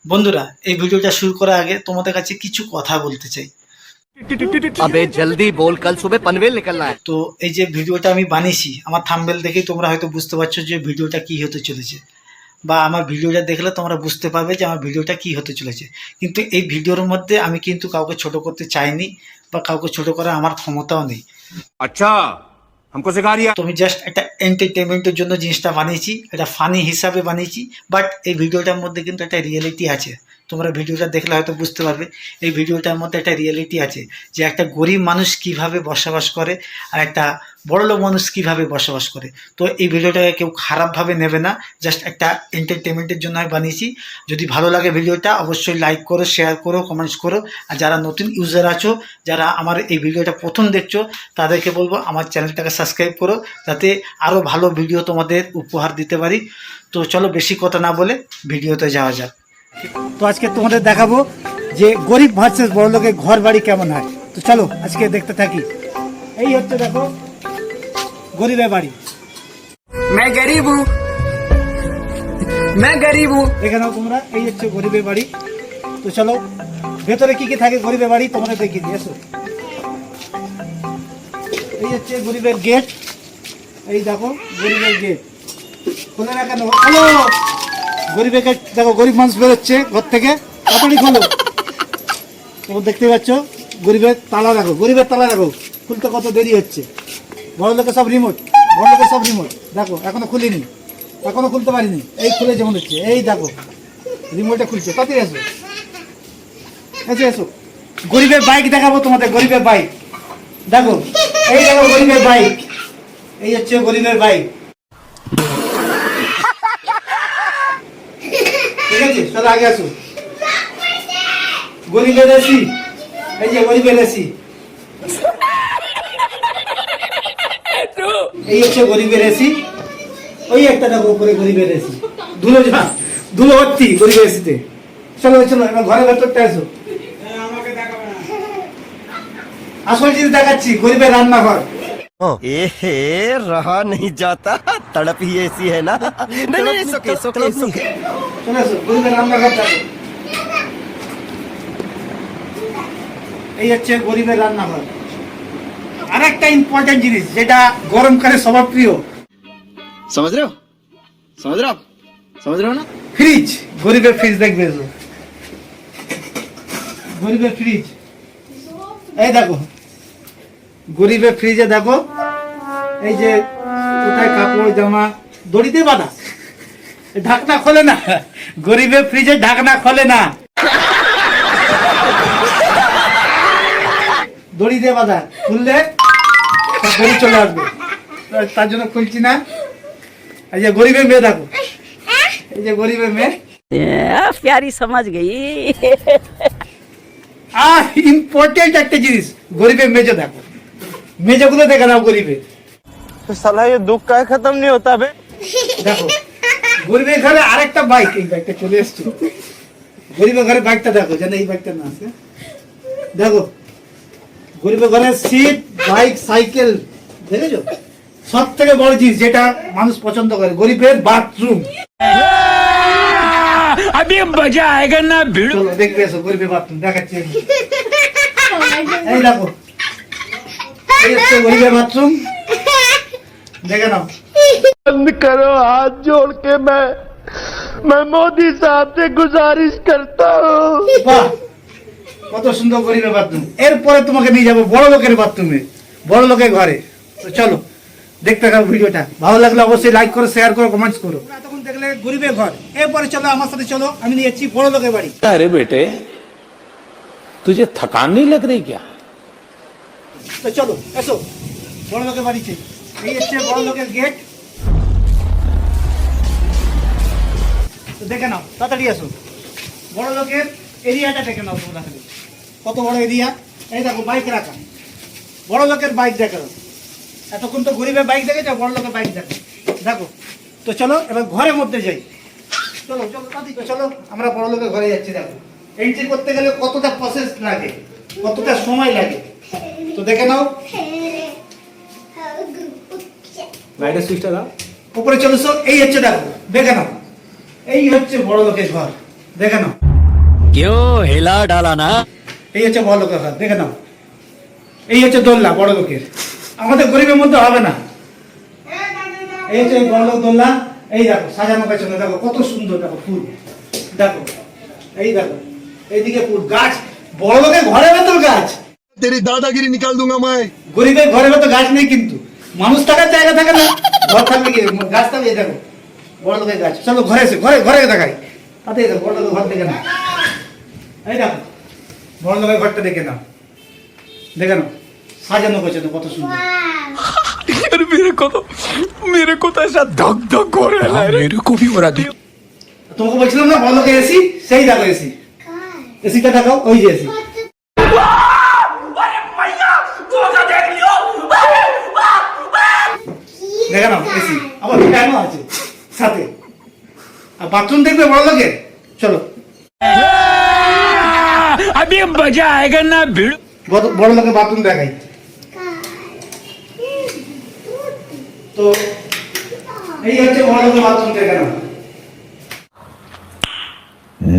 বন্ধুরা, এই ভিডিওটা শুরু করার আগে তোমাদের কাছে কিছু কথা বলতে চাই। अबे जल्दी बोल, कल सुबह पनवेल निकलना है। তো এই যে ভিডিওটা আমি বানিয়েছি, আমার থাম্বনেল দেখেই তোমরা হয়তো বুঝতে পারছো যে ভিডিওটা কি হতে চলেছে, বা আমার ভিডিওটা দেখলে তোমরা বুঝতে পারবে যে আমার ভিডিওটা কি হতে চলেছে। কিন্তু এই ভিডিওর মধ্যে আমি কিন্তু কাউকে ছোট করতে চাইনি, বা কাউকে ছোট করার আমার ক্ষমতাও নেই। अच्छा, हमको सिखा रिया। তো আমি জাস্ট একটা এন্টারটেনমেন্টের জন্য জিনিসটা বানিয়েছি, এটা ফানি হিসাবে বানিয়েছি। বাট এই ভিডিওটার মধ্যে কিন্তু একটা রিয়েলিটি আছে। তোমরা ভিডিওটা দেখলে হয়তো বুঝতে পারবে এই ভিডিওটার মধ্যে একটা রিয়েলিটি আছে, যে একটা গরিব মানুষ কিভাবে বসবাস করে আর একটা বড়লোক মানুষ কিভাবে বসবাস করে। তো এই ভিডিওটাকে কেউ খারাপভাবে নেবে না, জাস্ট একটা এন্টারটেনমেন্টের জন্য আমি বানিয়েছি। যদি ভালো লাগে ভিডিওটা অবশ্যই লাইক করো, শেয়ার করো, কমেন্টস করো। আর যারা নতুন ইউজার আছো, যারা আমার এই ভিডিওটা প্রথম দেখছো, তাদেরকে বলবো আমার চ্যানেলটাকে সাবস্ক্রাইব করো, যাতে আরও ভালো ভিডিও তোমাদের উপহার দিতে পারি। তো চলো বেশি কথা না বলে ভিডিওতে যাওয়া যাক। তো আজকে তোমাদের দেখাবো যে গরিব ভার্সেস বড় লোকের ঘর বাড়ি কেমন হয়। তো চলো আজকে দেখতে থাকি। এই হচ্ছে দেখো গরিবের বাড়ি। मैं गरीब हूँ, मैं गरीब हूँ। এখানেও তোমরা এই হচ্ছে গরিবের বাড়ি। তো চলো ভেতরে কি কি থাকে গরিবের বাড়ি তোমরা দেখিয়ে দিয়ে এসো। এই হচ্ছে গরিবের গেট। এই দেখো গরিবের গেট খোলে না কেন? হ্যালো, গরিবের গেট দেখো, গরিব মানুষ বেরোচ্ছে ঘর থেকে, তাড়াতাড়ি খোলো। তোমরা দেখতে পাচ্ছ গরিবের তালা দেখো, গরিবের তালা দেখো খুলতে কত দেরি হচ্ছে। বড় লোকের সব রিমোট, বড় লোকের সব রিমোট দেখো এখনো খুলিনি, এখনো খুলতে পারিনি। এই খুলে যেমন হচ্ছে, এই দেখো রিমোটে খুলছে। তাড়াতাড়ি এসো, এসো এসো। গরিবের বাইক দেখাবো তোমাদের, গরিবের বাইক দেখো। এই দেখো গরিবের বাইক, এই হচ্ছে গরিবের বাইক। ঠিক আছে, চলো আগে আসো। গরিবের এসি, এই যে গরিবের এসি। এই হচ্ছে গরিবের এসি। ওই একটা দেখো উপরে গরিবের এসি, ধুলো যা ধুলো ভর্তি গরিবের এসিতে। চলো চলো এবার ঘরের ভেতরটা এসো। আসল জিনিস দেখাচ্ছি, গরিবের রান্নাঘর। ए रहा नहीं जाता, तड़प ही ऐसी है ना। नहीं नहीं, सोके सोके सोके। চলে এসো, গরিবের রান্নাঘর দেখো। এই হচ্ছে গরিবের রান্নাঘর। আর একটা ইম্পর্টেন্ট জিনিস যেটা গরমকালে সবার প্রিয়, समझ रहे हो, समझ रहे हो, समझ रहे हो ना। ফ্রিজ। গরিবের ফ্রিজ দেখবে এসো, গরিবের ফ্রিজ। এই দেখো গরিবের ফ্রিজে দেখো, এই যে কোথায় কাপড় জামা দড়িতে বাঁধা, ঢাকনা খোলে না। গরিবের ফ্রিজে ঢাকনা খোলে না, দড়ি দিয়ে বাঁধা, খুললে সব দড়ি চলে আসবে, তার জন্য খুলছি না। এই যে গরিবের মেয়ে দেখো, এই যে গরিবের মেয়ে। प्यारी समझ गई। আর ইম্পর্টেন্ট একটা জিনিস, গরিবের মেজো দেখো, মেজোগুলো দেখে নাও গরিবের। तो साला ये दुख का खत्म नहीं होता बे। দেখো গরিবের ঘরে আরেকটা বাইক, এই বাইকটা চলে এসছে। গরিবের ঘরে বাইকটা দেখো, যেন এই বাইকটা না আছে। দেখো গরিবের ঘরে সিট, বাইক, সাইকেল দেখেছো। সব থেকে বড় জিনিস যেটা মানুষ পছন্দ করে, গরিবের বাথরুম। अभी मजा आएगा ना भिड़ो। চলো দেখবে এসো গরিবের বাথরুম দেখাচ্ছি। এই দেখো এই হচ্ছে গরিবের বাথরুম, দেখে নাও। बंद करो हाथ जोड़ के, मैं मोदी साहब से गुजारिश करता हूँ। বাহ, কত সুন্দর গরিবের বাথরুম। এরপরে তোমাকে নিয়ে যাবো বড় লোকের বাথরুমে, বড় লোকের ঘরে। তো চলো দেখতে থাকো ভিডিওটা। ভালো লাগলে অবশ্যই লাইক করো, শেয়ার করো, কমেন্টস করো। তখন দেখলে গরিবের ঘর। এরপরে চলো আমার সাথে, চলো আমি নিয়ে যাচ্ছি বড় লোকের বাড়ি। अरे बेटे, तुझे थकान नहीं लग रही क्या? তো চলো এসো বড় লোকের বাড়িতে। এই হচ্ছে বড় লোকের গেট। তো দেখে নাও, তাড়াতাড়ি এসো। বড় লোকের এরিয়াটা দেখে নাও তোমরা, খালি কত বড় এরিয়া। এই দেখো বাইক রাখা, বড় লোকের বাইক দেখো। এতক্ষণ তো গরিবের বাইক দেখেছো, বড় লোকের বাইক দেখো দেখো। তো চলো এবার ঘরের মধ্যে যাই। চলো চলো তাড়াতাড়ি, তো চলো আমরা বড় লোকের ঘরে যাচ্ছি। দেখো এন্ট্রি করতে গেলে কতটা প্রসেস লাগে, কতটা সময় লাগে, তো দেখে নাও। লাইটের সুইচটা দাও, উপরে চলে এসো। এই হচ্ছে দেখো, দেখে নাও, এই হচ্ছে বড় লোকের ঘর, দেখে নাও। क्यों हिला डाला ना। এই হচ্ছে বড় লোকের ঘর, দেখে নাও। এই হচ্ছে দোলনা বড় লোকের, আমাদের গরিবের মধ্যে হবে না। এই হচ্ছে বড় লোক দোলনা। এই দেখো সাজানো পেছনে দেখো কত সুন্দর, দেখো ফুল, দেখো এই দেখো এইদিকে ফুল, গাছ বড় লোকের ঘরের ভেতর গাছ। तेरी दादागिरी निकाल दूंगा मैं। গরিবের ঘরের ভেতর গাছ নেই, কিন্তু মানুষ থাকার জায়গা থাকে না, ঘর থাকবে কি গাছ থাকবে। এই দেখো বড় লোকের গাছ। চলো ঘরে এসে ঘরে ঘরে দেখাই, তাতে দেখো বড় লোকের ঘর দেখে নাও। এই দেখো বড় লোকের ঘরটা দেখে নাও, দেখে নাও সাজানো গোছানো কত সুন্দর। यार मेरे को तो ऐसा धक धक हो रहा है, मेरे को भी हो रहा है। তোমাকে বলছিলাম না বড় লোকের এসি, সেই দেখো এসি, এসিটা দেখাও, ওই যে এসি। দেখে নাও এসি, আবার ফ্যানও আছে সাথে, আর বাথরুম দেখবে বড় লোকের। চলো अभी मजा आएगा ना भिड़। বড় লোকের বাথরুম দেখাই। তো এই হচ্ছে বড় লোকের বাথরুম, দেখে নাও।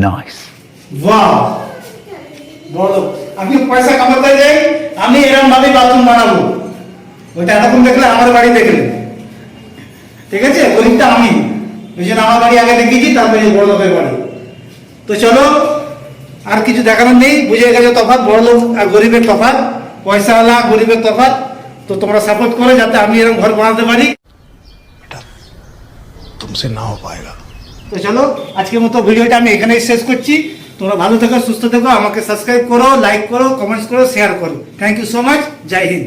नाइस। বাহ, বড় লোক। আমি পয়সা কামাতে যাই, আমি এরকম ভাবে বাথরুম বানাবো। ওইটা এরকম দেখলে আমার বাড়ি দেখলে, ঠিক আছে? গরিবটা আমি, ওই জন্য আমার বাড়ি আগে দেখিয়েছি, তারপরে এই বড় লোকের বাড়ি। তো চলো, আর কিছু দেখানোর নেই, বুঝে গেছে তফাৎ, বড় লোক আর গরিবের তফাৎ, পয়সাওয়ালা গরিবের তফাৎ। তো তোমরা সাপোর্ট করো যাতে আমি এরকম ঘর বানাতে পারি। तुमसे ना हो पाएगा। তো চলো আজকের মতো ভিডিওটা আমি এখানেই শেষ করছি। তোমরা ভালো থেকো, সুস্থ থেকো, আমাকে সাবস্ক্রাইব করো, লাইক করো, কমেন্টস করো, শেয়ার করো। Thank you so much. Jai Hind.